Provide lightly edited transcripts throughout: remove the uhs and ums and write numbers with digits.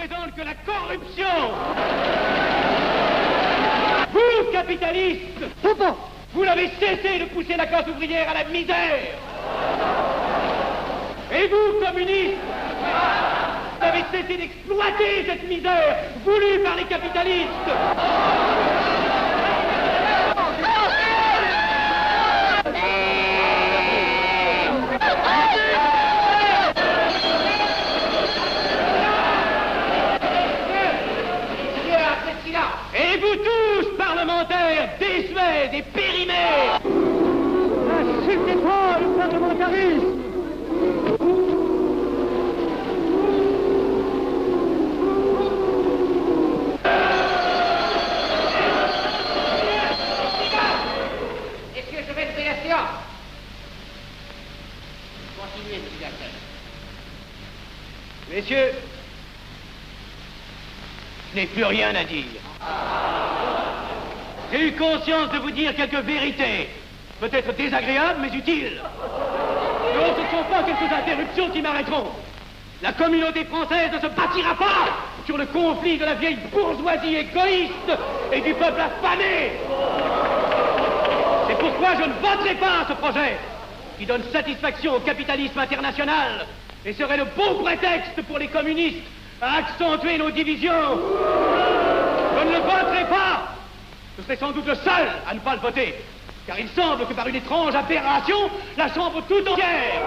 représente que la corruption. Vous, capitalistes, vous n'avez cessé de pousser la classe ouvrière à la misère. Et vous, communistes, vous avez cessé d'exploiter cette misère voulue par les capitalistes. Et vous tous, parlementaires, désuets et périmés, n'insultez pas le parlementarisme. Est-ce que je vais lever la séance? Continuez, monsieur Jackson. Messieurs, je n'ai plus rien à dire. J'ai eu conscience de vous dire quelques vérités, peut-être désagréables, mais utiles. Non, ce ne sont pas quelques interruptions qui m'arrêteront. La communauté française ne se bâtira pas sur le conflit de la vieille bourgeoisie égoïste et du peuple affamé. C'est pourquoi je ne voterai pas à ce projet qui donne satisfaction au capitalisme international et serait le beau prétexte pour les communistes à accentuer nos divisions. Je ne le voterai pas. Je serai sans doute le seul à ne pas le voter, car il semble que par une étrange aberration, la Chambre tout entière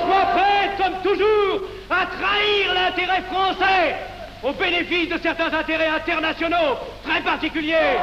soit prête comme toujours à trahir l'intérêt français au bénéfice de certains intérêts internationaux très particuliers.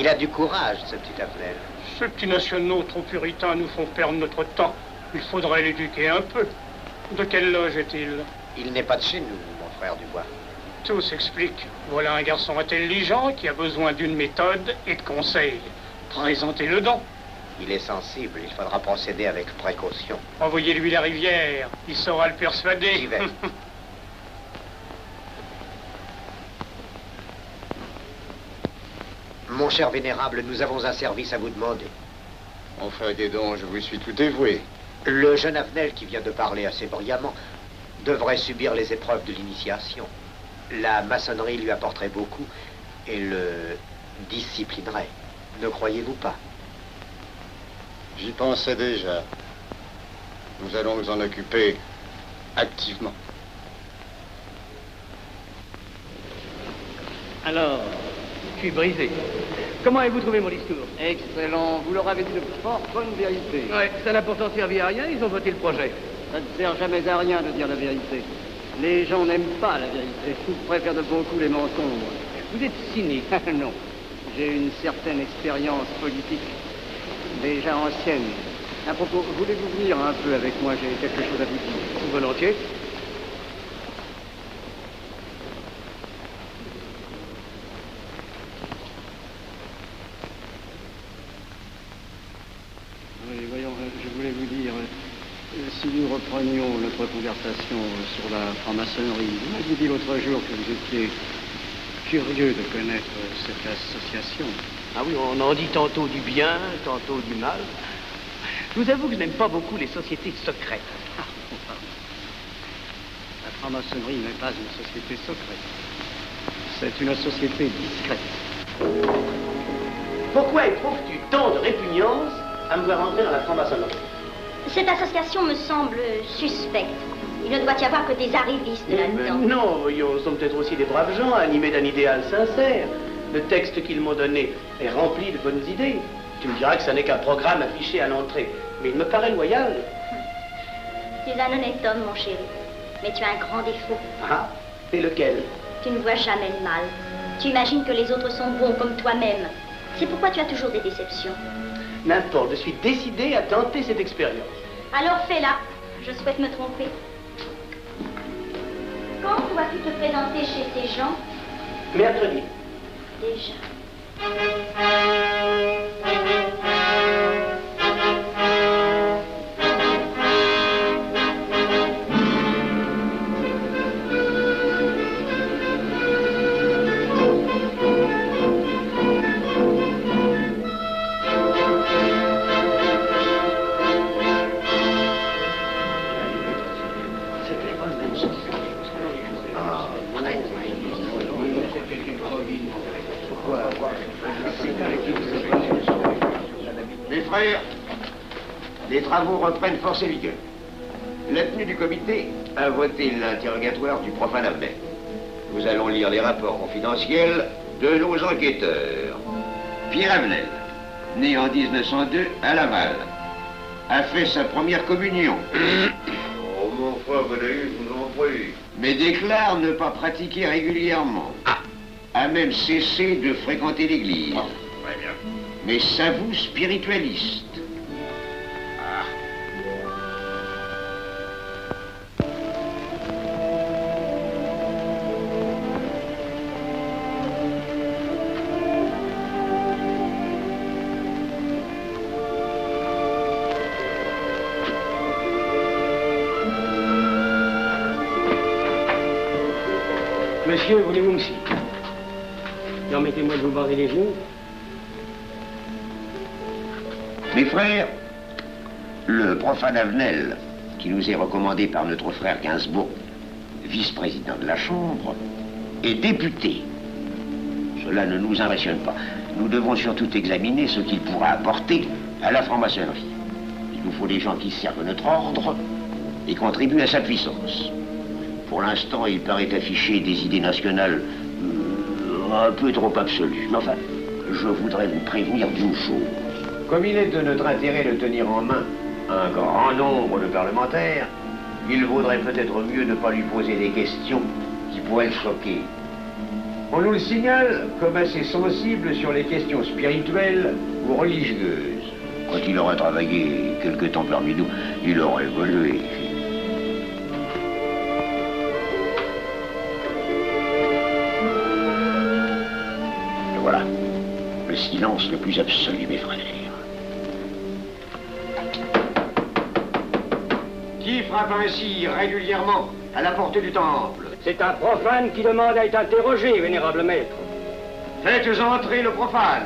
Il a du courage, ce petit Affnel. Ces petits nationaux trop puritains nous font perdre notre temps. Il faudrait l'éduquer un peu. De quelle loge est-il? Il n'est pas de chez nous, mon frère Dubois. Tout s'explique. Voilà un garçon intelligent qui a besoin d'une méthode et de conseils. Présentez-le donc. Il est sensible, il faudra procéder avec précaution. Envoyez-lui la rivière, il saura le persuader. J'y vais. Mon cher vénérable, nous avons un service à vous demander. Enfin, dis donc, je vous suis tout dévoué. Le jeune Affnel qui vient de parler assez brillamment devrait subir les épreuves de l'initiation. La maçonnerie lui apporterait beaucoup et le disciplinerait. Ne croyez-vous pas? J'y pensais déjà. Nous allons nous en occuper activement. Alors, je suis brisé. Comment avez-vous trouvé mon discours? Excellent. Vous leur avez dit de fort bonne vérité. Ouais, ça n'a pourtant servi à rien, ils ont voté le projet. Ça ne sert jamais à rien de dire la vérité. Les gens n'aiment pas la vérité. Ils préfèrent de beaucoup les mensonges. Vous êtes cynique. Non. J'ai une certaine expérience politique, déjà ancienne. À propos, voulez-vous venir un peu avec moi? J'ai quelque chose à vous dire. Volontiers. Oui, voyons, je voulais vous dire, si nous reprenions notre conversation sur la franc-maçonnerie, vous m'aviez dit l'autre jour que vous étiez curieux de connaître cette association. Ah oui, on en dit tantôt du bien, tantôt du mal. Je vous avoue que je n'aime pas beaucoup les sociétés secrètes. La franc-maçonnerie n'est pas une société secrète. C'est une société discrète. Pourquoi éprouves-tu tant de répugnance à me voir entrer dans la franc-maçonnerie? Cette association me semble suspecte. Il ne doit y avoir que des arrivistes là-dedans. Non, voyons, nous sommes peut-être aussi des braves gens animés d'un idéal sincère. Le texte qu'ils m'ont donné est rempli de bonnes idées. Tu me diras que ça n'est qu'un programme affiché à l'entrée, mais il me paraît loyal. Tu es un honnête homme, mon chéri. Mais tu as un grand défaut. Ah, et lequel? Tu ne vois jamais le mal. Tu imagines que les autres sont bons comme toi-même. C'est pourquoi tu as toujours des déceptions. N'importe, je suis décidé à tenter cette expérience. Alors fais-la. Je souhaite me tromper. Quand vas-tu te présenter chez ces gens? Mercredi. Déjà. Mes frères, les travaux reprennent force et vigueur. La tenue du comité a voté l'interrogatoire du profane Avenel. Nous allons lire les rapports confidentiels de nos enquêteurs. Pierre Avenel, né en 1902 à Laval, a fait sa première communion. Oh, mon frère Godaï, je vous en prie. Mais déclare ne pas pratiquer régulièrement. A même cessé de fréquenter l'église. Très bien. Mais s'avoue spiritualiste. Monsieur, voulez-vous me citer? Permettez-moi de vous barrer les genoux. Mes frères, le profane Avenel, qui nous est recommandé par notre frère Gainsbourg, vice-président de la Chambre, est député. Cela ne nous impressionne pas. Nous devons surtout examiner ce qu'il pourra apporter à la franc-maçonnerie. Il nous faut des gens qui servent notre ordre et contribuent à sa puissance. Pour l'instant, il paraît afficher des idées nationales un peu trop absolues. Mais enfin, je voudrais vous prévenir d'une chose. Comme il est de notre intérêt de tenir en main un grand nombre de parlementaires, il vaudrait peut-être mieux ne pas lui poser des questions qui pourraient le choquer. On nous le signale comme assez sensible sur les questions spirituelles ou religieuses. Quand il aura travaillé quelque temps parmi nous, il aura évolué. Et voilà, le silence le plus absolu, mes frères. Qui frappe ainsi régulièrement à la porte du temple? C'est un profane qui demande à être interrogé, vénérable maître. Faites entrer le profane.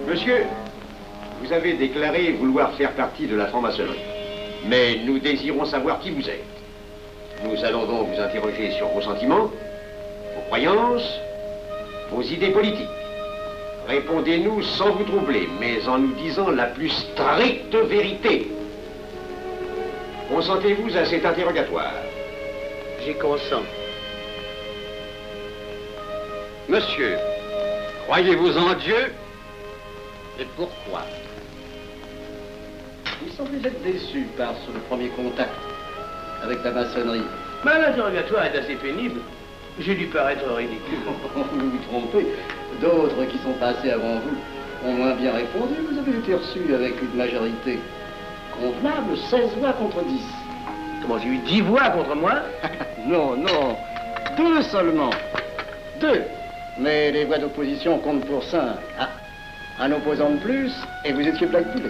Monsieur, vous avez déclaré vouloir faire partie de la franc-maçonnerie. Mais nous désirons savoir qui vous êtes. Nous allons donc vous interroger sur vos sentiments, vos croyances, vos idées politiques. Répondez-nous sans vous troubler, mais en nous disant la plus stricte vérité. Consentez-vous à cet interrogatoire? J'y consens. Monsieur, croyez-vous en Dieu? Et pourquoi? Il semblait être déçu par ce premier contact avec la maçonnerie. Mais l'interrogatoire est assez pénible. J'ai dû paraître ridicule. Vous vous trompez. D'autres qui sont passés avant vous ont moins bien répondu. Vous avez été reçu avec une majorité convenable, 16 voix contre 10. Comment, j'ai eu 10 voix contre moi? Non, non, 2 seulement. 2. Mais les voix d'opposition comptent pour 5. Ah, un opposant de plus, et vous étiez blackpoolé.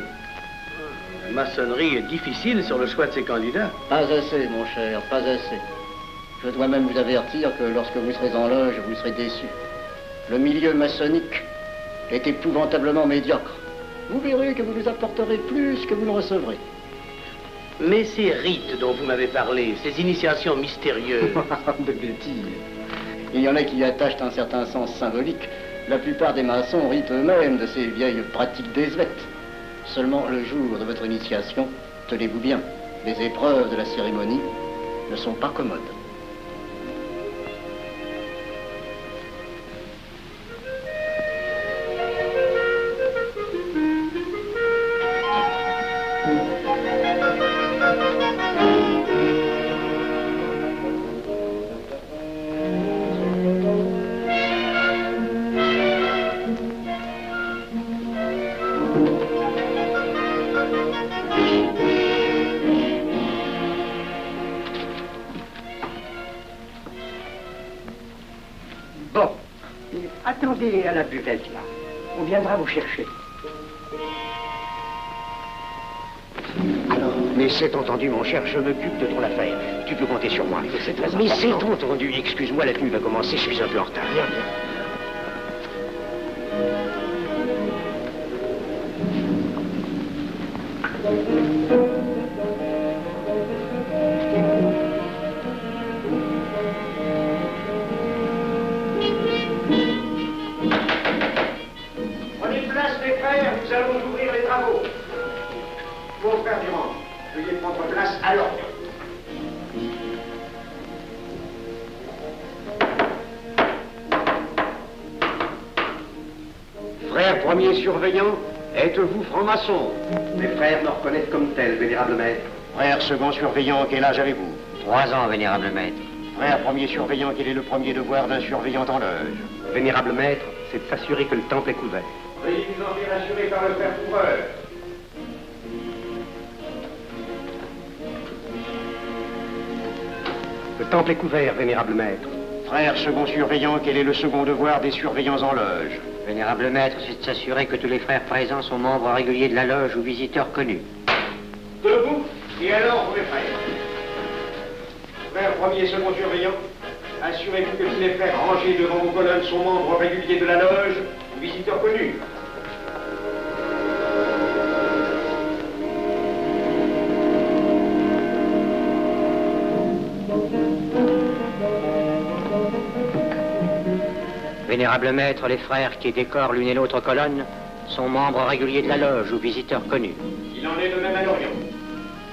La maçonnerie est difficile sur le choix de ses candidats. Pas assez, mon cher, pas assez. Je dois même vous avertir que lorsque vous serez en loge, vous serez déçu. Le milieu maçonnique est épouvantablement médiocre. Vous verrez que vous nous apporterez plus que vous ne recevrez. Mais ces rites dont vous m'avez parlé, ces initiations mystérieuses... De bêtises. Il y en a qui y attachent un certain sens symbolique. La plupart des maçons ritent eux-mêmes de ces vieilles pratiques désuètes. Seulement le jour de votre initiation, tenez-vous bien, les épreuves de la cérémonie ne sont pas commodes. Bon. Attendez à la buvette, là. On viendra vous chercher. Alors, mais c'est entendu, mon cher, je m'occupe de ton affaire. Tu peux compter sur moi. C'est très important. Mais c'est entendu. Excuse-moi, la tenue va commencer, je suis un peu en retard. Viens, viens. Prenez place, mes frères, nous allons ouvrir les travaux. Mon frère Durand, veuillez prendre place à l'ordre. Frère premier surveillant, êtes-vous franc-maçon? Mes frères me reconnaissent comme tel, vénérable maître. Frère second surveillant, quel âge avez-vous? 3 ans, vénérable maître. Frère premier surveillant, quel est le premier devoir d'un surveillant en loge? Vénérable maître, c'est de s'assurer que le temple est couvert. Veuillez vous en faire assurer par le frère couvreur. Le temple est couvert, vénérable maître. Frère second surveillant, quel est le second devoir des surveillants en loge? Vénérable maître, c'est de s'assurer que tous les frères présents sont membres réguliers de la loge ou visiteurs connus. Debout, et alors, mes frères. Frère premier et second surveillant, assurez-vous que tous les frères rangés devant vos colonnes sont membres réguliers de la loge ou visiteurs connus. Vénérable maître, les frères qui décorent l'une et l'autre colonne sont membres réguliers de la loge ou visiteurs connus. Il en est de même à l'Orient.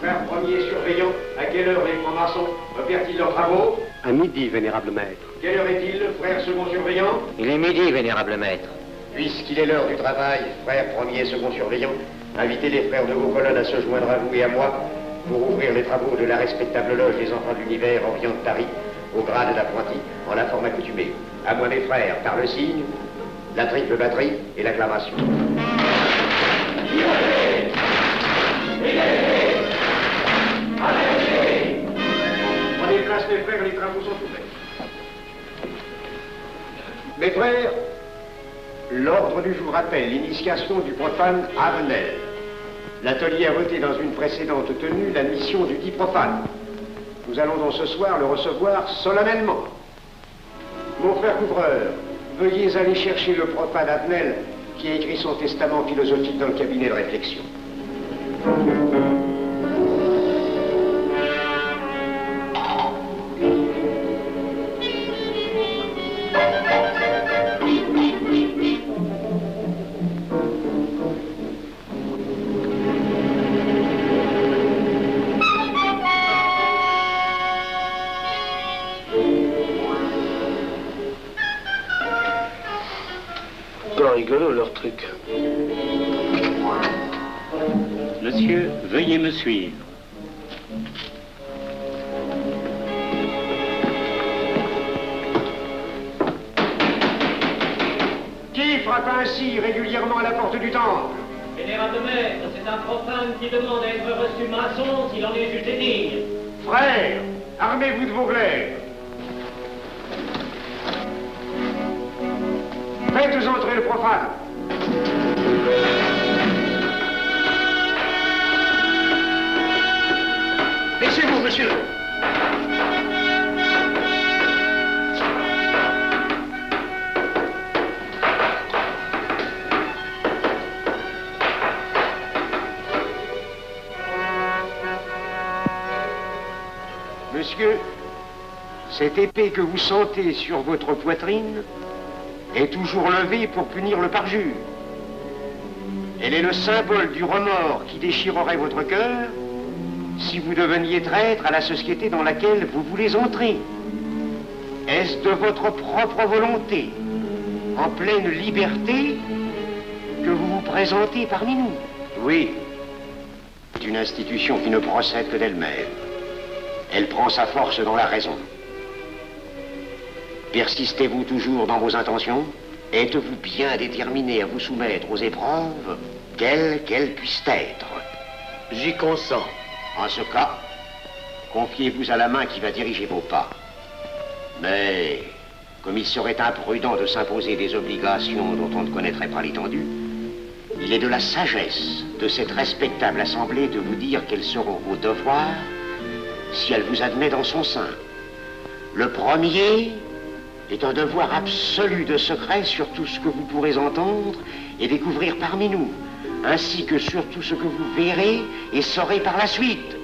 Frère premier surveillant, à quelle heure les francs-maçons opèrent-ils leurs travaux? À midi, vénérable maître. Quelle heure est-il, frère second surveillant? Il est midi, vénérable maître. Puisqu'il est l'heure du travail, frère premier et second surveillant, invitez les frères de vos colonnes à se joindre à vous et à moi pour ouvrir les travaux de la respectable loge des enfants de l'univers Orient de Paris, au grade d'apprenti, en la forme accoutumée. À moi, mes frères, par le signe, la triple batterie et l'acclamation. Prenez place, mes frères, les travaux sont ouverts. Mes frères, l'ordre du jour appelle l'initiation du profane Avenel. L'atelier a voté dans une précédente tenue la mission du dit profane. Nous allons donc ce soir le recevoir solennellement. Mon frère couvreur, veuillez aller chercher le profane Avenel qui a écrit son testament philosophique dans le cabinet de réflexion. Rigolo leur truc. Monsieur, veuillez me suivre. Qui frappe ainsi régulièrement à la porte du temple? Vénérable maître, c'est un profane qui demande à être reçu maçon s'il en est jugé digne. Frères, armez-vous de vos glaives. Faites entrer le profane. Laissez-vous, monsieur. Monsieur, cette épée que vous sentez sur votre poitrine est toujours levée pour punir le parjure. Elle est le symbole du remords qui déchirerait votre cœur si vous deveniez traître à la société dans laquelle vous voulez entrer. Est-ce de votre propre volonté, en pleine liberté, que vous vous présentez parmi nous? Oui. C'est une institution qui ne procède que d'elle-même. Elle prend sa force dans la raison. Persistez-vous toujours dans vos intentions? Êtes-vous bien déterminé à vous soumettre aux épreuves, quelles qu'elles puissent être? J'y consens. En ce cas, confiez-vous à la main qui va diriger vos pas. Mais comme il serait imprudent de s'imposer des obligations dont on ne connaîtrait pas l'étendue, il est de la sagesse de cette respectable assemblée de vous dire quels seront vos devoirs si elle vous admet dans son sein. Le premier est un devoir absolu de secret sur tout ce que vous pourrez entendre et découvrir parmi nous, ainsi que sur tout ce que vous verrez et saurez par la suite.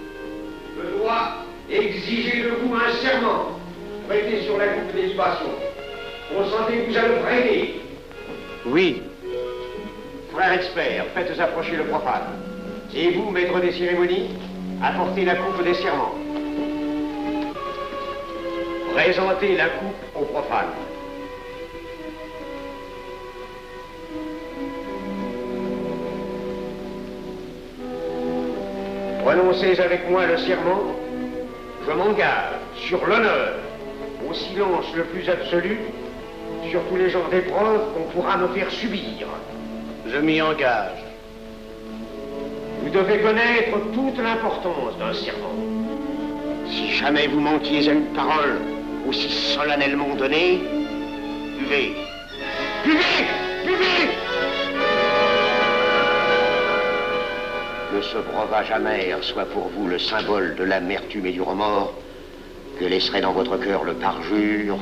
Je dois exiger de vous un serment prêté sur la coupe des libations. Consentez-vous à le prêter? Oui. Frère expert, faites approcher le profane. Et vous, maître des cérémonies, apportez la coupe des serments. Présentez la coupe au profane. Prononcez avec moi le serment. Je m'engage sur l'honneur, au silence le plus absolu, sur tous les genres d'épreuves qu'on pourra me faire subir. Je m'y engage. Vous devez connaître toute l'importance d'un serment. Si jamais vous manquiez à une parole aussi solennellement donnée, buvez. Buvez! Buvez! Que ce breuvage amer soit pour vous le symbole de l'amertume et du remords que laisserait dans votre cœur le parjure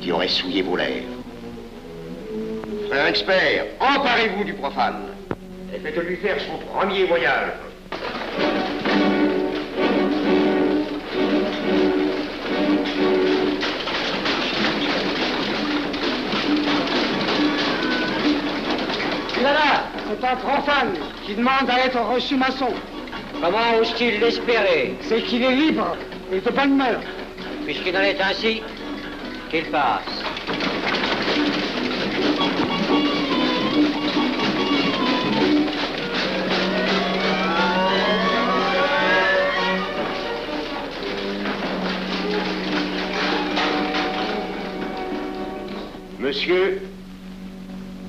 qui aurait souillé vos lèvres. Frère expert, emparez-vous du profane et faites-lui faire son premier voyage. Là, c'est un profane qui demande à être reçu maçon. Comment ose-t-il l'espérer? C'est qu'il est libre et de bonne mœur. Puisqu'il en est ainsi, qu'il passe. Monsieur,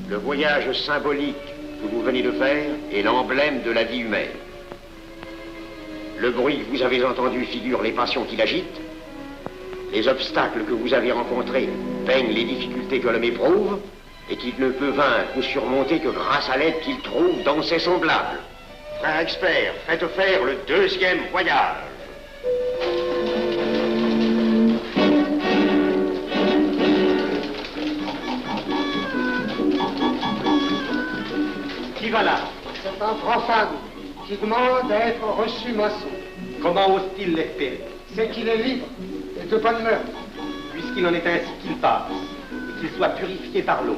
le voyage symbolique que vous venez de faire est l'emblème de la vie humaine. Le bruit que vous avez entendu figure les passions qui l'agitent. Les obstacles que vous avez rencontrés peignent les difficultés que l'homme éprouve et qu'il ne peut vaincre ou surmonter que grâce à l'aide qu'il trouve dans ses semblables. Frère expert, faites faire le deuxième voyage. Qui va là? C'est un profane qui demande à être reçu maçon. Comment ose-t-il l'espérer? C'est qu'il est libre et de bonne mœur. Puisqu'il en est ainsi, qu'il passe et qu'il soit purifié par l'eau.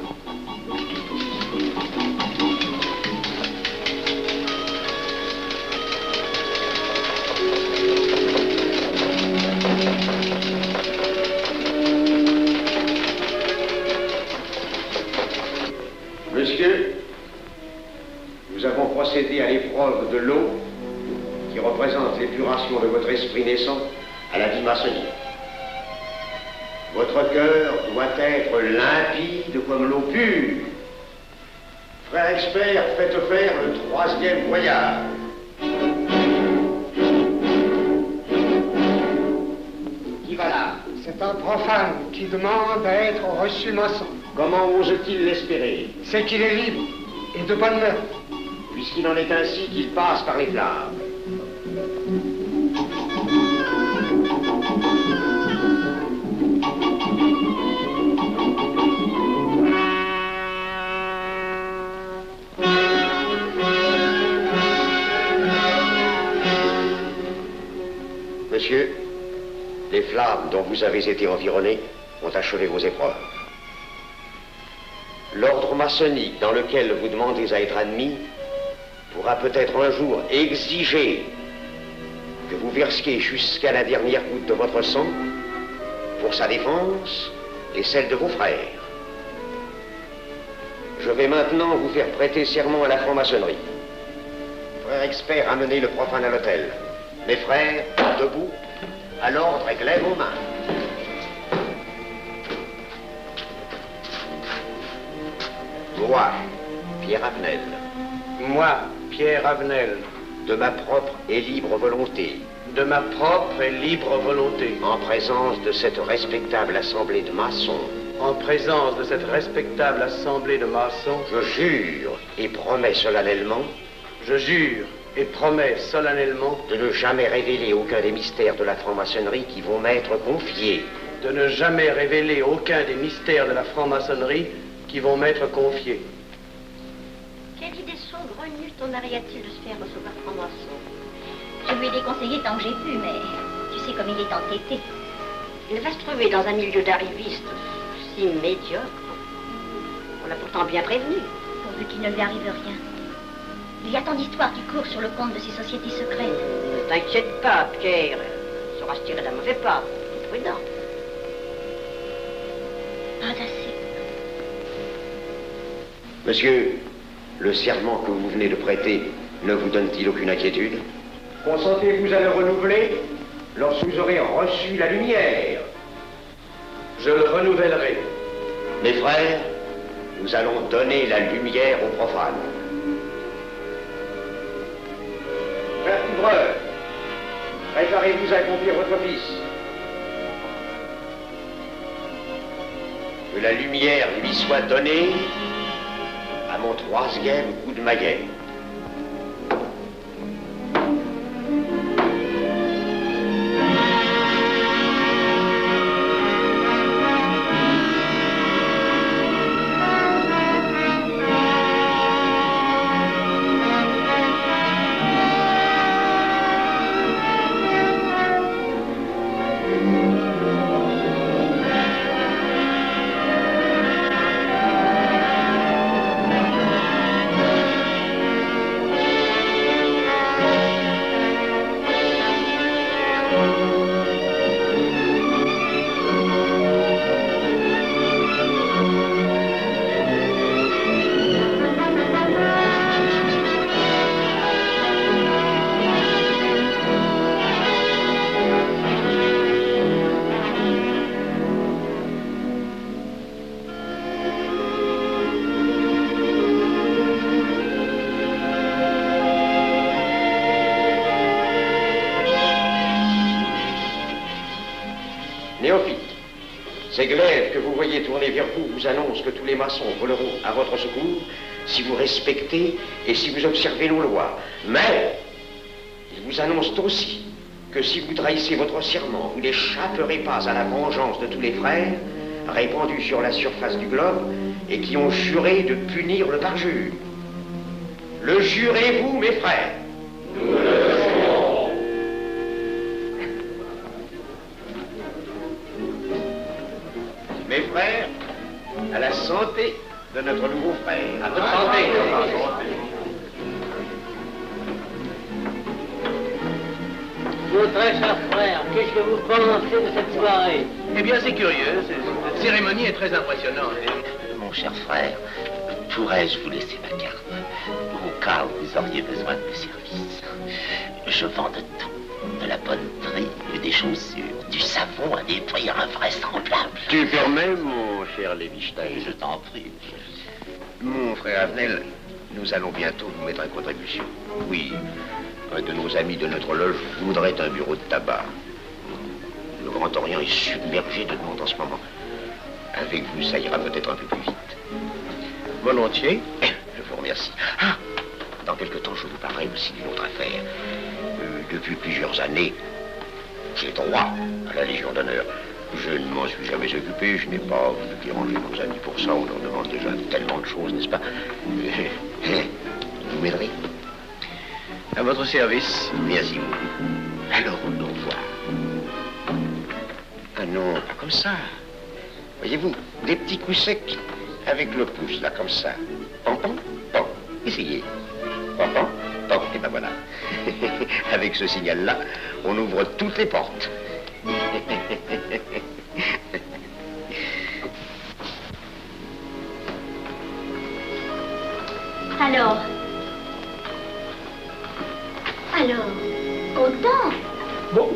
Monsieur, nous avons procédé à l'épreuve de l'eau qui représente l'épuration de votre esprit naissant à la vie maçonnique. Votre cœur doit être limpide comme l'eau pure. Frère expert, faites faire le troisième voyage. Qui va là? C'est un profane qui demande à être reçu maçon. Comment ose-t-il l'espérer? C'est qu'il est libre et de bonne mœur. Puisqu'il en est ainsi, qu'il passe par les flammes. Monsieur, les flammes dont vous avez été environné ont achevé vos épreuves. L'ordre maçonnique dans lequel vous demandez à être admis pourra peut-être un jour exiger que vous versiez jusqu'à la dernière goutte de votre sang pour sa défense et celle de vos frères. Je vais maintenant vous faire prêter serment à la franc-maçonnerie. Frère expert, amenez le profane à l'autel. Mes frères, debout, à l'ordre et glaive aux mains. Moi, Pierre Avenel. Moi, Pierre Avenel. De ma propre et libre volonté. De ma propre et libre volonté. En présence de cette respectable assemblée de maçons. En présence de cette respectable assemblée de maçons. Je jure et promets solennellement. Je jure et promets solennellement. De ne jamais révéler aucun des mystères de la franc-maçonnerie qui vont m'être confiés. De ne jamais révéler aucun des mystères de la franc-maçonnerie qui vont m'être confiés. Quelle idée saugrenue ton mari a-t-il de se faire recevoir franc-maçon? Je lui ai déconseillé tant que j'ai pu, mais tu sais comme il est entêté. Il va se trouver dans un milieu d'arrivistes si médiocre. On l'a pourtant bien prévenu. Pourvu qu'il ne lui arrive rien. Il y a tant d'histoires qui courent sur le compte de ces sociétés secrètes. Ne t'inquiète pas, Pierre. Il saura se tirer d'un mauvais pas. Prudent. Pas assez. Monsieur, le serment que vous venez de prêter ne vous donne-t-il aucune inquiétude? Consentez-vous à le renouveler lorsque vous aurez reçu la lumière? Je le renouvellerai. Mes frères, nous allons donner la lumière aux profanes. Frère couvreur, préparez-vous à accomplir votre office. Que la lumière lui soit donnée à mon 3e coup de maillet. Ces glaives que vous voyez tourner vers vous vous annoncent que tous les maçons voleront à votre secours si vous respectez et si vous observez nos lois. Mais ils vous annoncent aussi que si vous trahissez votre serment, vous n'échapperez pas à la vengeance de tous les frères répandus sur la surface du globe et qui ont juré de punir le parjure. Le jurez-vous, mes frères? Nous le jurons. Mes frères, à la santé de notre nouveau frère. À votre santé. Mon très cher frère, qu'est-ce que vous pensez de cette soirée? Eh bien, c'est curieux. Cette cérémonie est très impressionnante. Mon cher frère, pourrais-je vous laisser ma carte au cas où vous auriez besoin de mes services? Je vends de tout. De la bonneterie, des chaussures, du savon à des prix invraisemblables. Tu permets, mon cher Lévi-Stein? Je t'en prie. Mon frère Avenel, nous allons bientôt vous mettre à contribution. Oui, un de nos amis de notre loge voudrait un bureau de tabac. Le Grand Orient est submergé de demandes en ce moment. Avec vous, ça ira peut-être un peu plus vite. Volontiers. Je vous remercie. Ah, dans quelque temps, je vous parlerai aussi d'une autre affaire. Depuis plusieurs années, j'ai droit à la Légion d'honneur. Je ne m'en suis jamais occupé, je n'ai pas voulu déranger nos amis pour ça, on leur demande déjà tellement de choses, n'est-ce pas? Vous m'aiderez? À votre service. Merci beaucoup. Alors, au revoir. Ah non, pas comme ça. Voyez-vous, des petits coups secs avec le pouce, là, comme ça. Pam, pam, pam. Essayez. Pam, pam, pam. Et ben voilà. Avec ce signal-là, on ouvre toutes les portes. Alors, content? Bon.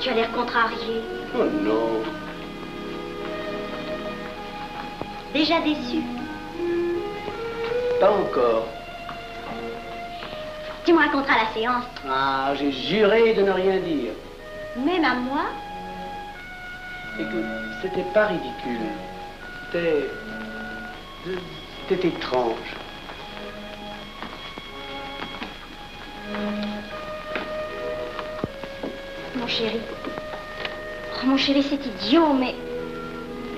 Tu as l'air contrarié. Oh non. Déjà déçu? Pas encore. Tu me raconteras la séance. Ah, j'ai juré de ne rien dire. Même à moi? Écoute, c'était pas ridicule. C'était étrange. Mon chéri. Oh, mon chéri, c'est idiot, mais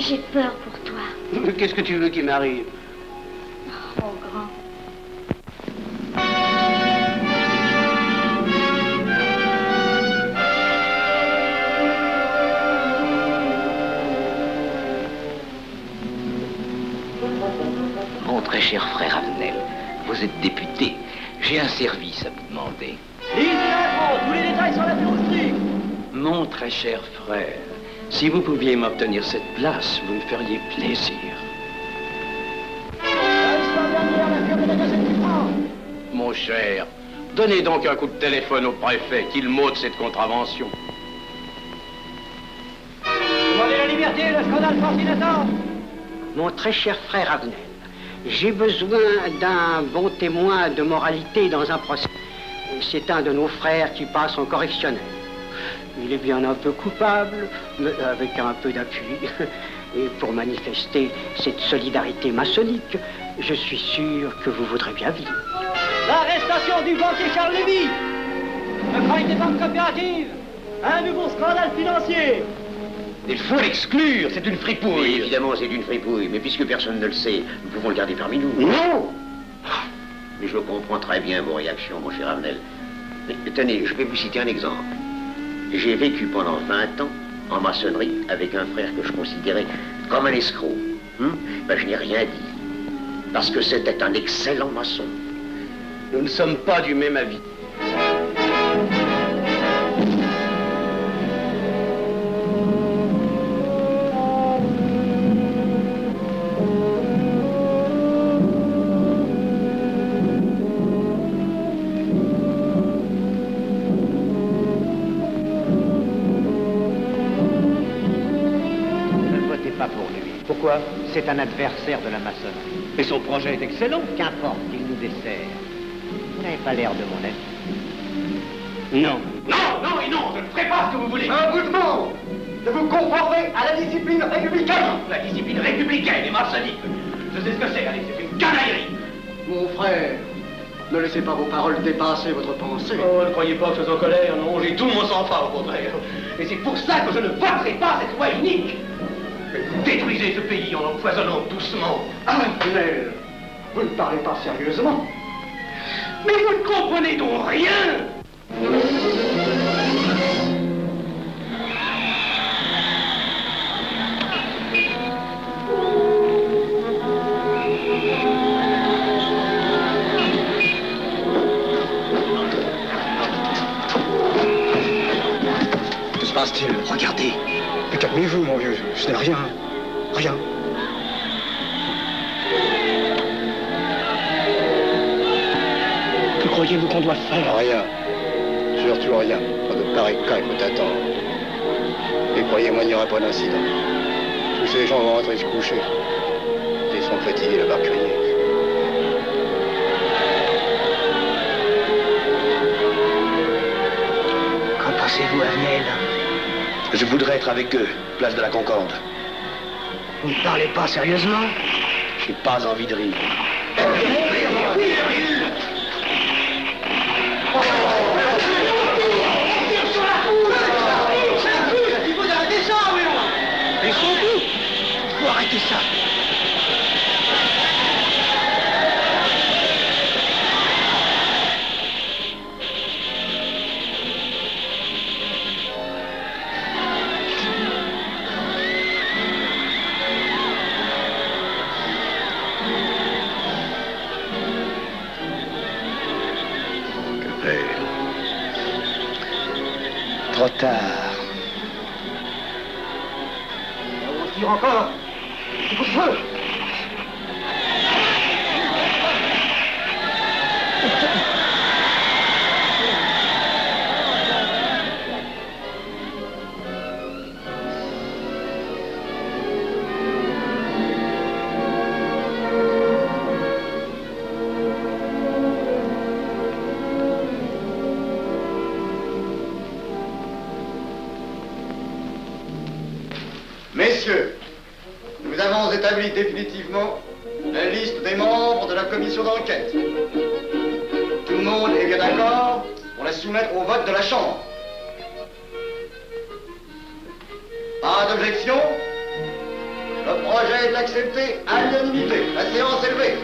j'ai peur pour toi. Qu'est-ce que tu veux qu'il m'arrive? Oh, mon grand. Mon très cher frère Avenel, vous êtes député. J'ai un service à vous demander. Lisez l'info, tous les détails sur la filouterie. Mon très cher frère, si vous pouviez m'obtenir cette place, vous me feriez plaisir. Mon cher, donnez donc un coup de téléphone au préfet, qu'il m'ôte cette contravention. Demandez la liberté, le scandale fascinateur. Mon très cher frère Avenel, j'ai besoin d'un bon témoin de moralité dans un procès. C'est un de nos frères qui passe en correctionnel. Il est bien un peu coupable, mais avec un peu d'appui. Et pour manifester cette solidarité maçonnique, je suis sûr que vous voudrez bien vivre. L'arrestation du banquier Charles Lévy. Le crime des banques coopératives. Un nouveau scandale financier. Il faut l'exclure, c'est une fripouille. Oui, évidemment, c'est une fripouille, mais puisque personne ne le sait, nous pouvons le garder parmi nous. Non! Mais je comprends très bien vos réactions, mon cher Avenel. Mais tenez, je vais vous citer un exemple. J'ai vécu pendant 20 ans en maçonnerie avec un frère que je considérais comme un escroc. Ben, je n'ai rien dit, parce que c'était un excellent maçon. Nous ne sommes pas du même avis. Pourquoi? C'est un adversaire de la maçonnerie. Et son projet est excellent. Qu'importe, il nous dessert. Vous n'avez pas l'air de mon ami. Non. Non, non et non, je ne ferai pas ce que vous voulez. Je vous demande de vous conformer à la discipline républicaine. La discipline républicaine et maçonnique. Je sais ce que c'est, allez, c'est une canaillerie. Mon frère, ne laissez pas vos paroles dépasser votre pensée. Oh, ne croyez pas que je suis en colère, non, j'ai tout mon sang-froid, au contraire. Et c'est pour ça que je ne voterai pas cette loi unique. Vous détruisez ce pays en l'empoisonnant doucement. Mais vous ne parlez pas sérieusement. Mais vous ne comprenez donc rien. Que se passe-t-il? Regardez. Mais calmez-vous, mon vieux. Ce n'est rien. Rien. Que croyez-vous qu'on doit faire? Rien. Surtout rien. Dans de pareils cas, il faut attendre. Et croyez-moi, il n'y aura pas d'incident. Tous ces gens vont rentrer se coucher. Ils sont fatigués d'avoir crié. Qu'en pensez-vous, Avenel? Je voudrais être avec eux, place de la Concorde. Vous ne parlez pas sérieusement? J'ai pas envie de rire. Il faut arrêter ça, oui. Mais surtout, il faut arrêter ça. Trop tard. On tire encore. C'est pour feu. Messieurs, nous avons établi définitivement la liste des membres de la commission d'enquête. Tout le monde est bien d'accord pour la soumettre au vote de la Chambre. Pas d'objection? Le projet est accepté à l'unanimité. La séance est levée.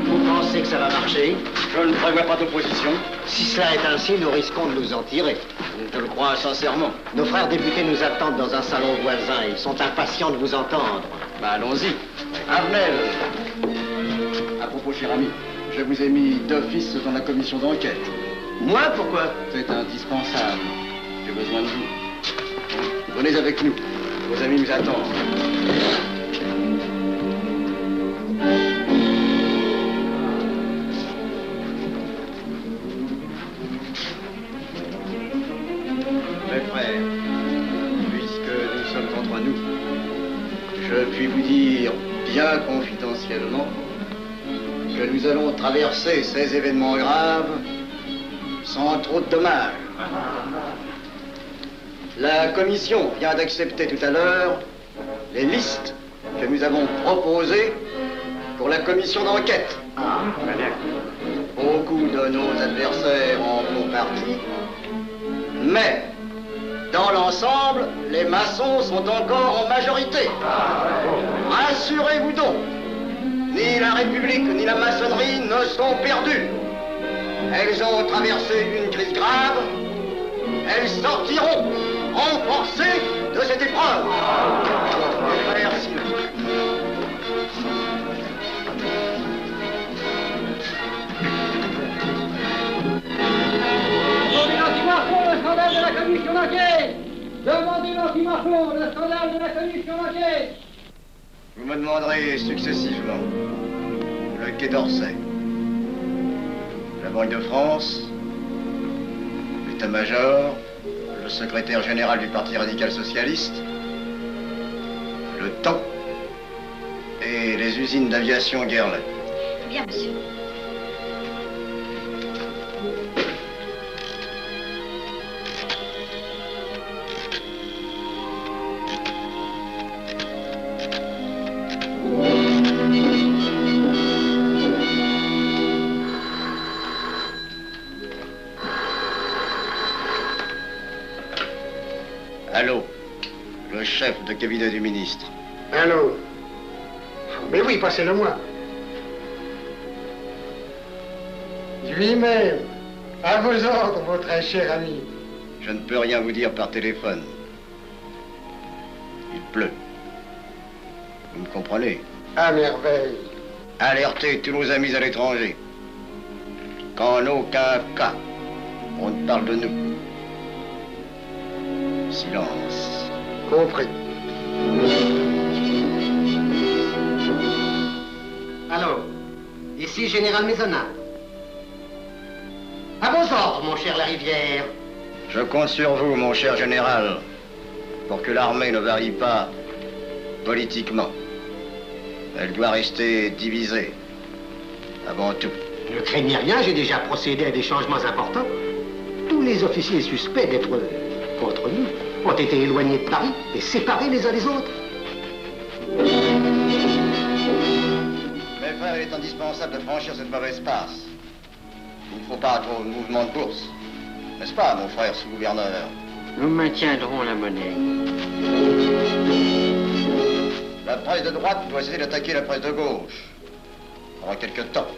Vous pensez que ça va marcher? Je ne prévois pas d'opposition. Si cela est ainsi, nous risquons de nous en tirer. Je le crois sincèrement. Nos frères députés nous attendent dans un salon voisin. Ils sont impatients de vous entendre. Bah, allons-y. Avenel. À propos, cher ami, je vous ai mis d'office dans la commission d'enquête. Moi, pourquoi? C'est indispensable. J'ai besoin de vous. Venez avec nous. Vos amis nous attendent. Mes frères, puisque nous sommes entre nous, je puis vous dire bien confidentiellement que nous allons traverser ces événements graves sans trop de dommages. La commission vient d'accepter tout à l'heure les listes que nous avons proposées pour la commission d'enquête. Beaucoup de nos adversaires en font partie, mais dans l'ensemble, les maçons sont encore en majorité. Rassurez-vous donc, ni la République ni la maçonnerie ne sont perdues. Elles ont traversé une crise grave. Elles sortiront renforcées de cette épreuve. Merci. Demandez l'anti-Marfond, le scandale de la commission d'enquête! Demandez l'anti-Marfond, le scandale de la commission d'enquête! Vous me demanderez successivement le Quai d'Orsay, la Banque de France, l'état-major, le secrétaire général du Parti radical socialiste, le temps et les usines d'aviation Guerlain. Bien, monsieur. Allô, le chef de cabinet du ministre. Allô? Mais oui, passez-le moi. Lui-même, à vos ordres, mon très cher ami. Je ne peux rien vous dire par téléphone. Il pleut. Vous me comprenez? À merveille. Alertez tous nos amis à l'étranger. Qu'en aucun cas, on ne parle de nous. Silence. Compris. Allô, ici Général Maisonnat. À vos ordres, mon cher Larivière. Je compte sur vous, mon cher général, pour que l'armée ne varie pas politiquement. Elle doit rester divisée, avant tout. Ne craignez rien, j'ai déjà procédé à des changements importants. Tous les officiers suspects d'être contre nous ont été éloignés de Paris et séparés les uns des autres. Mes frères, il est indispensable de franchir cette mauvaise passe. Il ne faut pas trop de mouvement de bourse. N'est-ce pas, mon frère sous-gouverneur? Nous maintiendrons la monnaie. La presse de droite doit essayer d'attaquer la presse de gauche. Pendant quelque temps.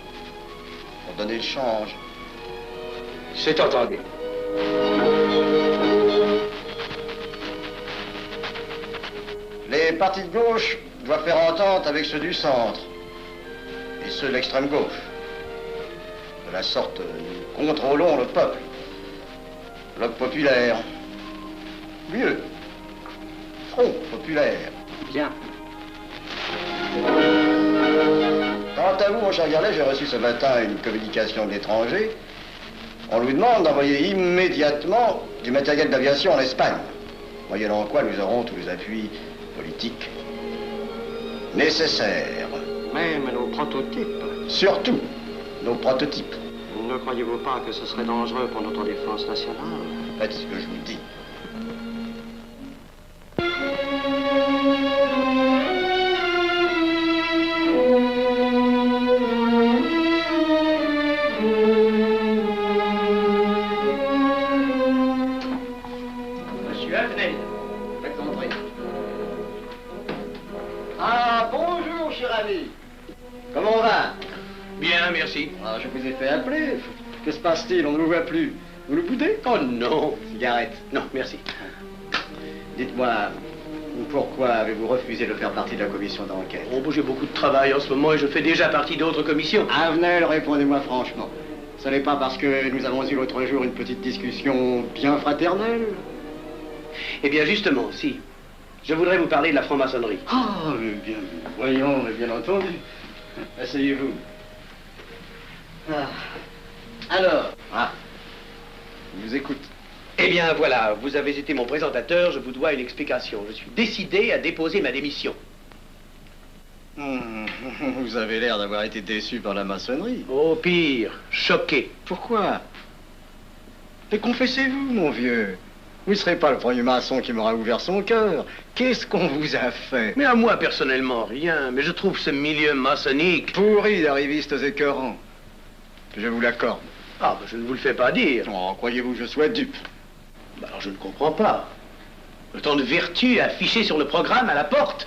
Pour donner le change. C'est entendu. Les partis de gauche doivent faire entente avec ceux du centre. Et ceux de l'extrême gauche. De la sorte, nous contrôlons le peuple. Bloc populaire. Mieux. Front populaire. Bien. Quant à vous, mon cher Garlet, j'ai reçu ce matin une communication de l'étranger. On nous demande d'envoyer immédiatement du matériel d'aviation en Espagne, moyennant quoi nous aurons tous les appuis politiques nécessaires. Même nos prototypes. Surtout nos prototypes. Ne croyez-vous pas que ce serait dangereux pour notre défense nationale? Faites ce que je vous dis. Monsieur Avenel. Faites entrer. Ah, bonjour, cher ami. Comment on va? Bien, merci. Ah, je vous ai fait appeler. Que se passe-t-il? On ne vous voit plus. Vous le boudez? Oh non. Cigarette. Non, merci. Dites-moi, pourquoi avez-vous refusé de faire partie de la commission d'enquête? Oh, j'ai beaucoup de travail en ce moment et je fais déjà partie d'autres commissions. Avenel, répondez-moi franchement. Ce n'est pas parce que nous avons eu l'autre jour une petite discussion bien fraternelle? Eh bien, justement, si. Je voudrais vous parler de la franc-maçonnerie. Ah, mais bien, voyons, mais bien entendu. Asseyez-vous. Ah. Alors? Ah. Je vous écoute. Eh bien, voilà, vous avez été mon présentateur, je vous dois une explication. Je suis décidé à déposer ma démission. Vous avez l'air d'avoir été déçu par la maçonnerie. Oh, pire, choqué. Pourquoi? Mais confessez-vous, mon vieux. Vous ne serez pas le premier maçon qui m'aura ouvert son cœur. Qu'est-ce qu'on vous a fait? Mais à moi, personnellement, rien. Mais je trouve ce milieu maçonnique... pourri d'arrivistes écœurants. Je vous l'accorde. Ah, ben, je ne vous le fais pas dire. Oh, croyez-vous que je sois dupe? Ben, alors, je ne comprends pas. Tant de vertus affichées sur le programme à la porte.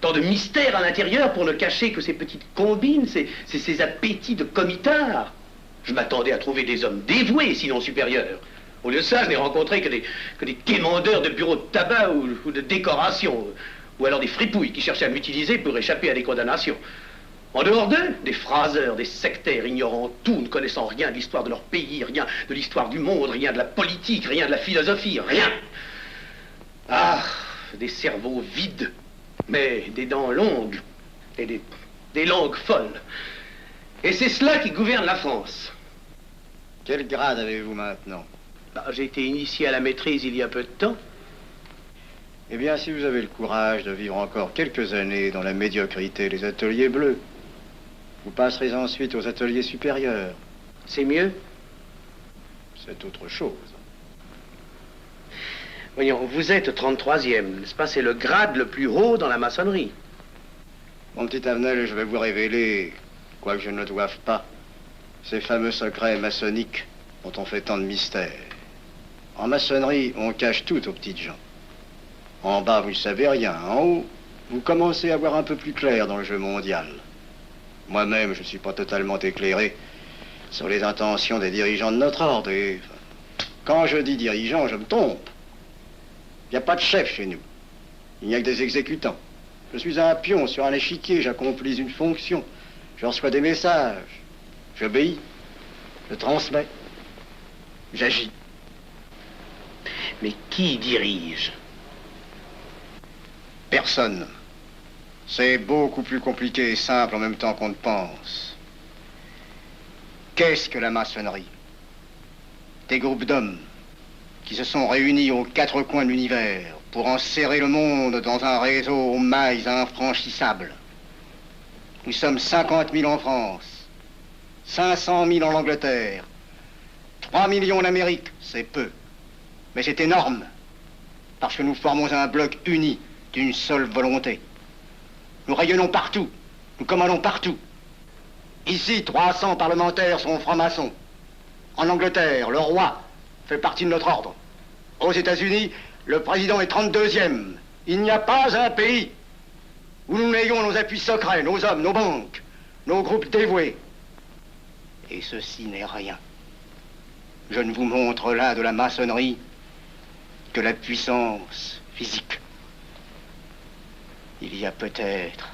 Tant de mystères à l'intérieur pour ne cacher que ces petites combines, ces appétits de comitards. Je m'attendais à trouver des hommes dévoués, sinon supérieurs. Au lieu de ça, je n'ai rencontré que des quémandeurs de bureaux de tabac ou de décoration, ou alors des fripouilles qui cherchaient à m'utiliser pour échapper à des condamnations. En dehors d'eux, des phraseurs, des sectaires ignorant tout, ne connaissant rien de l'histoire de leur pays, rien de l'histoire du monde, rien de la politique, rien de la philosophie, rien. Ah, des cerveaux vides, mais des dents longues et des langues folles. Et c'est cela qui gouverne la France. Quel grade avez-vous maintenant? Bah, j'ai été initié à la maîtrise il y a peu de temps. Eh bien, si vous avez le courage de vivre encore quelques années dans la médiocrité des ateliers bleus, vous passerez ensuite aux ateliers supérieurs. C'est mieux? C'est autre chose. Voyons, vous êtes 33e, n'est-ce pas? C'est le grade le plus haut dans la maçonnerie. Mon petit Avenel, je vais vous révéler, quoique je ne le doive pas, ces fameux secrets maçonniques dont on fait tant de mystères. En maçonnerie, on cache tout aux petites gens. En bas, vous ne savez rien. En haut, vous commencez à voir un peu plus clair dans le jeu mondial. Moi-même, je ne suis pas totalement éclairé sur les intentions des dirigeants de notre ordre. Et quand je dis dirigeants, je me trompe. Il n'y a pas de chef chez nous. Il n'y a que des exécutants. Je suis un pion sur un échiquier, j'accomplis une fonction. Je reçois des messages. J'obéis. Je transmets. J'agis. Mais qui dirige? Personne. C'est beaucoup plus compliqué et simple en même temps qu'on ne pense. Qu'est-ce que la maçonnerie? Des groupes d'hommes qui se sont réunis aux quatre coins de l'univers pour enserrer le monde dans un réseau aux mailles infranchissables. Nous sommes 50 000 en France, 500 000 en Angleterre, 3 millions en Amérique, c'est peu. Mais c'est énorme, parce que nous formons un bloc uni d'une seule volonté. Nous rayonnons partout, nous commandons partout. Ici, 300 parlementaires sont francs-maçons. En Angleterre, le roi fait partie de notre ordre. Aux États-Unis, le président est 32e. Il n'y a pas un pays où nous n'ayons nos appuis secrets, nos hommes, nos banques, nos groupes dévoués. Et ceci n'est rien. Je ne vous montre là de la maçonnerie que la puissance physique. Il y a peut-être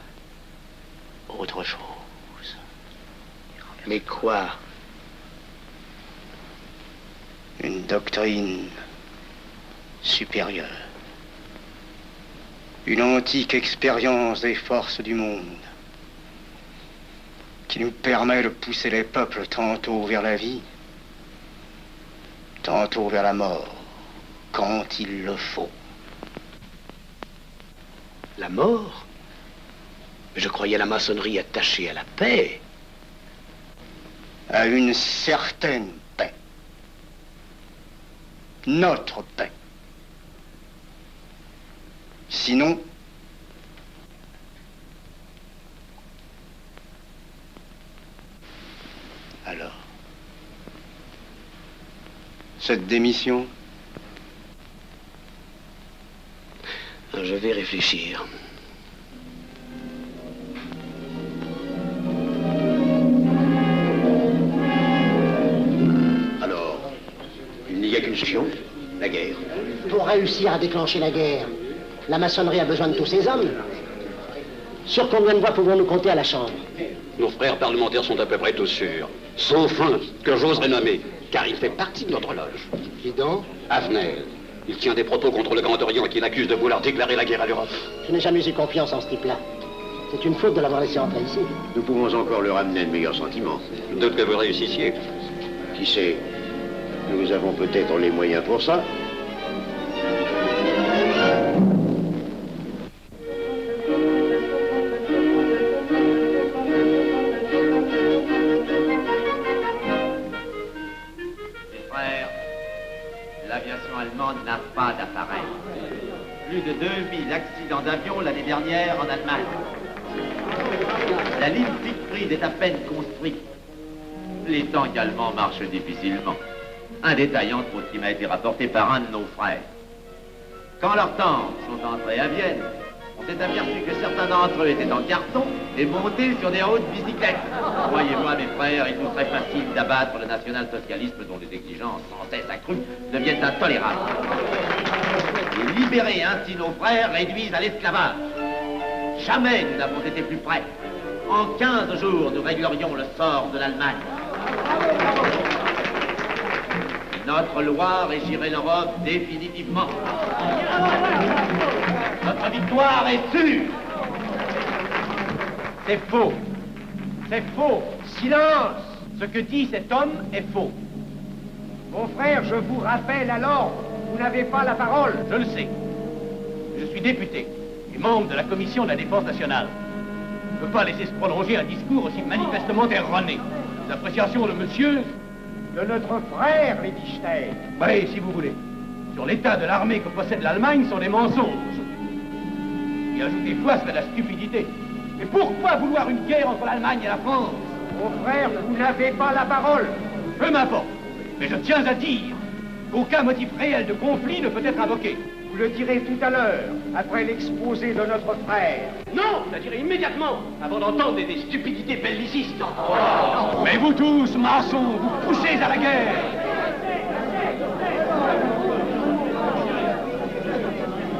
autre chose. Mais quoi? Une doctrine supérieure. Une antique expérience des forces du monde qui nous permet de pousser les peuples tantôt vers la vie, tantôt vers la mort, quand il le faut. La mort? Mais je croyais la maçonnerie attachée à la paix. À une certaine paix. Notre paix. Sinon, alors, cette démission? Je vais réfléchir. Alors, il n'y a qu'une solution, la guerre. Pour réussir à déclencher la guerre, la maçonnerie a besoin de tous ses hommes. Sur combien de voix pouvons-nous compter à la Chambre? Nos frères parlementaires sont à peu près tous sûrs. Sauf un, que j'oserais nommer, car il fait partie de notre loge. Qui donc? Avenel. Il tient des propos contre le Grand Orient qui l'accuse de vouloir déclarer la guerre à l'Europe. Je n'ai jamais eu confiance en ce type-là. C'est une faute de l'avoir laissé entrer ici. Nous pouvons encore leur amener de meilleurs sentiments. Je doute que vous réussissiez. Qui sait? Nous avons peut-être les moyens pour ça. L'aviation allemande n'a pas d'appareil. Plus de 2000 accidents d'avion l'année dernière en Allemagne. La ligne Siegfried est à peine construite. Les tanks allemands marchent difficilement. Un détail entre autres qui m'a été rapporté par un de nos frères. Quand leurs tanks sont entrés à Vienne, on s'est aperçu que certains d'entre eux étaient en carton et montés sur des hautes bicyclettes. Croyez-moi, mes frères, il nous serait facile d'abattre le national-socialisme dont les exigences sans cesse accrues deviennent intolérables. Et libérer ainsi nos frères réduisent à l'esclavage. Jamais nous n'avons été plus près. En 15 jours, nous réglerions le sort de l'Allemagne. Notre loi régirait l'Europe définitivement. Notre victoire est sûre. C'est faux. C'est faux. Silence. Ce que dit cet homme est faux. Mon frère, je vous rappelle alors, vous n'avez pas la parole. Je le sais. Je suis député et membre de la commission de la défense nationale. Je ne peux pas laisser se prolonger un discours aussi manifestement erroné. L'appréciation de monsieur... De notre frère, Liechtenstein. Oui, si vous voulez. Sur l'état de l'armée que possède l'Allemagne sont des mensonges. Et ajouter foi serait de la stupidité. Mais pourquoi vouloir une guerre entre l'Allemagne et la France? Mon frère, vous n'avez pas la parole. Peu m'importe. Mais je tiens à dire qu'aucun motif réel de conflit ne peut être invoqué. Vous le direz tout à l'heure, après l'exposé de notre frère. Non, je la dirai immédiatement, avant d'entendre des stupidités bellicistes. Mais vous tous, maçons, vous poussez à la guerre.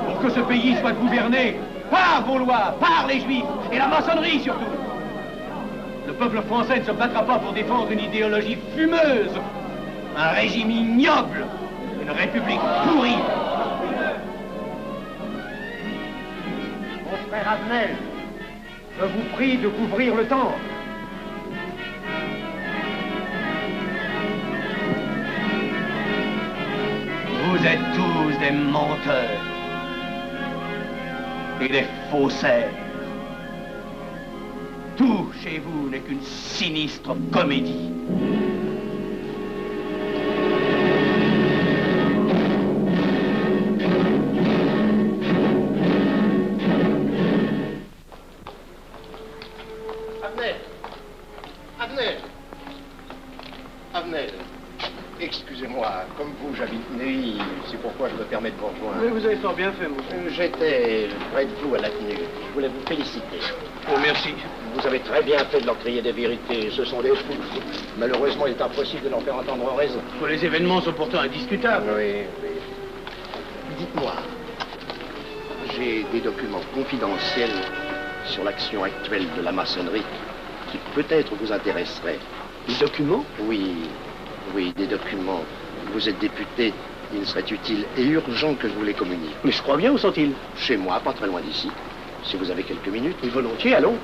Pour que ce pays soit gouverné par vos lois, par les Juifs, et la maçonnerie surtout. Le peuple français ne se battra pas pour défendre une idéologie fumeuse, un régime ignoble, une république pourrie. Mon frère Avenel, je vous prie de couvrir le temple. Vous êtes tous des menteurs et des faussaires. Tout chez vous n'est qu'une sinistre comédie. Avenel, excusez-moi, comme vous, j'habite Neuilly, c'est pourquoi je me permets de vous rejoindre. Oui, vous avez fort bien fait, mon frère. J'étais près de vous à la tenue. Je voulais vous féliciter. Oh, merci. Vous avez très bien fait de leur crier des vérités. Ce sont des fous. Malheureusement, il est impossible de leur faire entendre raison. Les événements sont pourtant indiscutables. Oui, oui. Dites-moi, j'ai des documents confidentiels sur l'action actuelle de la maçonnerie qui peut-être vous intéresseraient. Des documents? Oui, oui, des documents. Vous êtes député, il serait utile et urgent que je vous les communique. Mais je crois bien, où sont-ils? Chez moi, pas très loin d'ici. Si vous avez quelques minutes. Et volontiers, allons.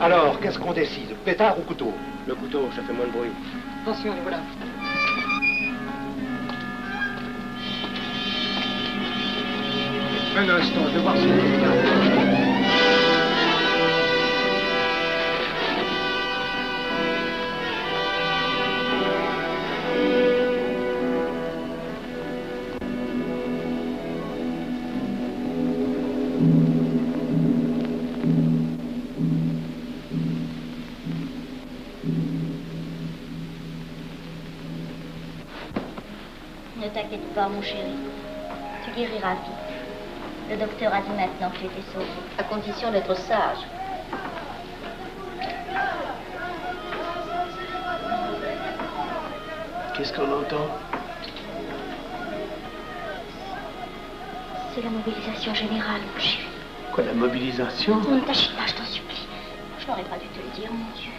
Alors, qu'est-ce qu'on décide? Pétard ou couteau? Le couteau, ça fait moins de bruit. Attention, les voilà. Un instant, je vais voir si... Ne t'inquiète pas, mon chéri. Tu guériras vite. Le docteur a dit maintenant que tu étais sauvé, à condition d'être sage. Qu'est-ce qu'on entend? C'est la mobilisation générale, mon chéri. Quoi, la mobilisation? Ne t'agite pas, je t'en supplie. Je n'aurais pas dû te le dire, mon Dieu.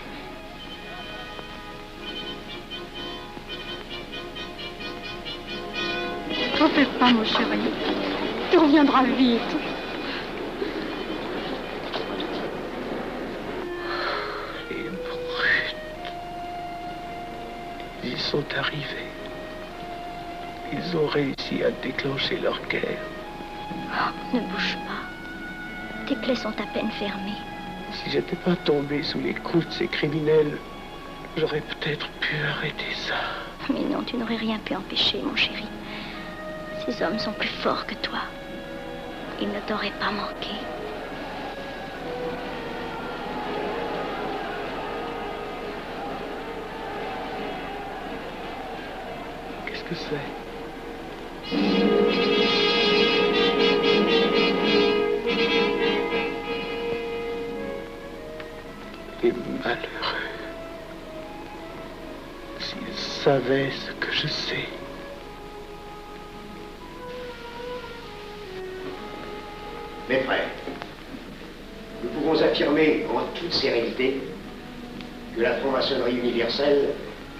T'en fais pas, mon chéri. Tu reviendras vite. Les brutes. Ils sont arrivés. Ils ont réussi à déclencher leur guerre. Oh, ne bouge pas. Tes plaies sont à peine fermées. Si j'étais pas tombé sous les coups de ces criminels, j'aurais peut-être pu arrêter ça. Mais non, tu n'aurais rien pu empêcher, mon chéri. Ces hommes sont plus forts que toi. Ils ne t'auraient pas manqué. Qu'est-ce que c'est? Les malheureux. S'ils savaient ce que je sais. Mes frères, nous pouvons affirmer en toute sérénité que la franc-maçonnerie universelle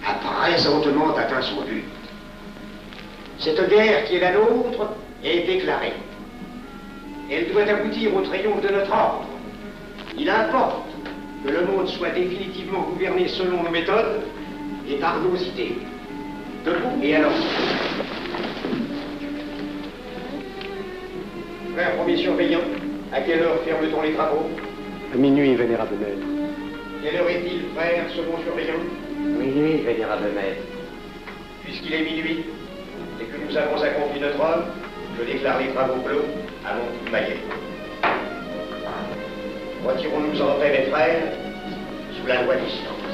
a présentement atteint son but. Cette guerre qui est la nôtre est déclarée. Elle doit aboutir au triomphe de notre ordre. Il importe que le monde soit définitivement gouverné selon nos méthodes et par nos idées. Debout et alors. Frère premier surveillant, à quelle heure ferme-t-on les travaux? À minuit, vénérable maître. Quelle heure est-il, frère second surveillant? Minuit, vénérable maître. Puisqu'il est minuit et que nous avons accompli notre œuvre, je déclare les travaux clos à mon coup de maillet. Retirons-nous en paix, mes frères, sous la loi du silence.